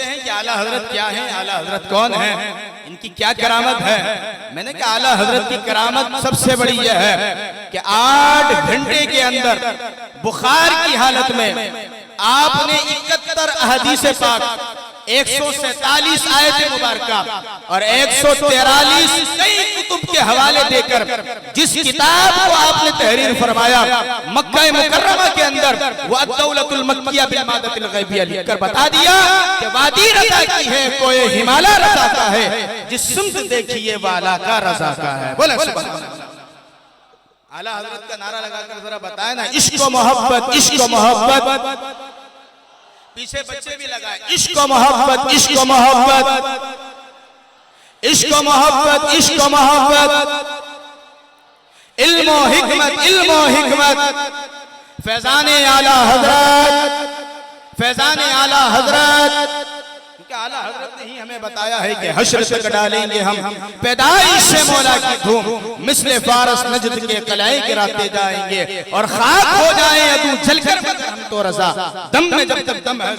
पूछते हैं कि आला हजरत क्या है, आला हजरत कौन है, इनकी क्या करामत है। मैंने कहा आला हजरत की करामत सबसे बड़ी यह है कि 8 घंटे के अंदर बुखार की हालत में आपने 71 अहदीस पाक, 147 आयत मुबारका और 143 कई कुतुब के हवाले देकर जिस किताब को आपने तहरीर फरमाया मक्का मुकर्रमा के अंदर, वो अद-दौलतुल मक्किया बिल मादतिल गैबिया लिखकर बता दिया कि वादी रज़ा की है, कोई हिमालय रज़ा का है, जिस सिमत देखिए वाला का रज़ा का है। बोले सुभान अल्लाह। आला हजरत का नारा लगाकर जरा बताए ना, इश्क मोहब्बत, इश्क मोहब्बत। पीछे बच्चे भी लगाए, इश्क मोहब्बत, इश्क मोहब्बत, इश्क मोहब्बत, इश्क मोहब्बत, इल्म हिकमत, इल्म हिकमत, फैजाने आला हजरत, फैजाने आला हजरत। क्योंकि आला हजरत ने ही हमें बताया है कि हश्र तक डालेंगे हम पैदाइश से मौला की धूम, मिस्ले फारस नजद के कलाई गिराते जाएंगे और खाक हो जाए अदू जलकर हम तो रजा, दम में जब तक दम है।